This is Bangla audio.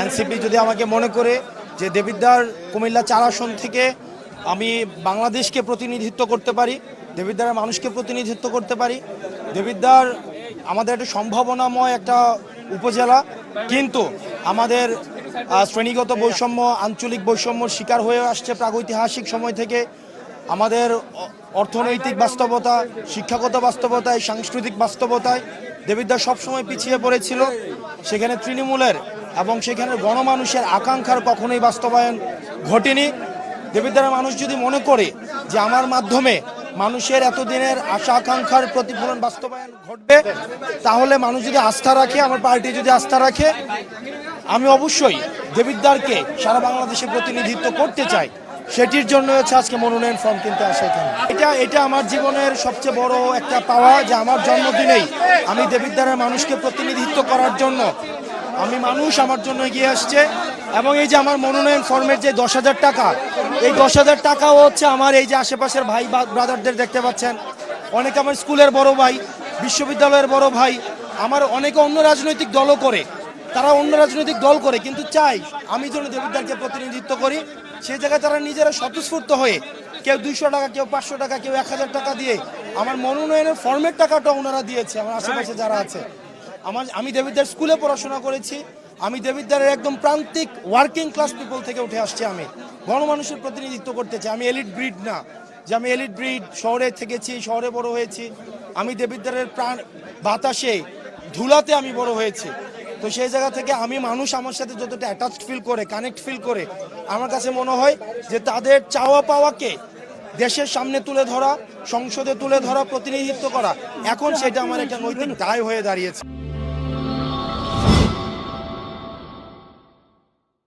এনসিপি যদি আমাকে মনে করে যে দেবিদ্বার কুমিল্লা ৪ আসন থেকে আমি বাংলাদেশকে প্রতিনিধিত্ব করতে পারি, দেবিদ্বারের মানুষকে প্রতিনিধিত্ব করতে পারি, দেবিদ্বার আমাদের একটা সম্ভাবনাময় একটা উপজেলা, কিন্তু আমাদের শ্রেণীগত বৈষম্য, আঞ্চলিক বৈষম্যর শিকার হয়ে আসছে প্রাগৈতিহাসিক সময় থেকে। আমাদের অর্থনৈতিক বাস্তবতা, শিক্ষাগত বাস্তবতায়, সাংস্কৃতিক বাস্তবতায় দেবিদ্বার সবসময় পিছিয়ে পড়েছিল। সেখানে তৃণমূলের এবং সেখানে গণমানুষের আকাঙ্ক্ষার কখনোই বাস্তবায়ন ঘটেনি। দেবিদ্বারের মানুষ যদি মনে করে যে আমার মাধ্যমে মানুষের এতদিনের আশা আকাঙ্ক্ষার প্রতিফলন বাস্তবায়ন ঘটবে, তাহলে মানুষ যদি আস্থা রাখে, আমার পার্টি যদি আস্থা রাখে, আমি অবশ্যই দেবিদ্বারকে সারা বাংলাদেশে প্রতিনিধিত্ব করতে চাই। সেটির জন্য হচ্ছে আজকে মনোনয়ন ফর্ম কিনতে আসা এখানে। এটা আমার জীবনের সবচেয়ে বড় একটা পাওয়া, যে আমার জন্মদিনেই আমি দেবিদ্বারের মানুষকে প্রতিনিধিত্ব করার জন্য মানুষ আমার জন্য এগিয়ে আসছে। এবং এই যে আমার মনোনয়ন ফর্মের যে 10,000 টাকা, এই 10,000 টাকাও হচ্ছে আমার এই যে আশেপাশের ভাই ব্রাদারদের দেখতে পাচ্ছেন, অনেকে আমার স্কুলের বড় ভাই, বিশ্ববিদ্যালয়ের বড় ভাই, আমার অনেকে অন্য রাজনৈতিক দলও করে, তারা অন্য রাজনৈতিক দল করে, কিন্তু চাই আমি যেন দেবিদ্বারকে প্রতিনিধিত্ব করি। সেই জায়গায় তারা নিজেরা স্বতঃস্ফূর্ত হয়ে কেউ 200 টাকা, কেউ 500 টাকা, কেউ 1000 টাকা দিয়ে আমার মনোনয়নের ফর্মের টাকাটা ওনারা দিয়েছে। আমার আশেপাশে যারা আছে, আমি দেবিদ্বার স্কুলে পড়াশোনা করেছি, আমি দেবিদ্বারের একদম প্রান্তিক ওয়ার্কিং ক্লাস পিপল থেকে উঠে আসছি। আমি গণমানুষের প্রতিনিধিত্ব করতে চাই। আমি এলিট ব্রিড না, যে আমি এলিট ব্রিড, শহরে থেকেছি, শহরে বড় হয়েছি। আমি দেবিদ্বারের প্রাণ বাতাসে ধুলাতে আমি বড় হয়েছি। তো সেই জায়গা থেকে মানুষ আমার সাথে যতটা অ্যাটাচড ফিল করে, কানেক্ট ফিল করে, আমার কাছে মনে হয় যে তাদের চাওয়া পাওয়াকে দেশের সামনে তুলে ধরা, সংসদে তুলে ধরা, প্রতিনিধিত্ব করা, এখন সেটা আমার একটা নৈতিক দায় হয়ে দাঁড়িয়েছে।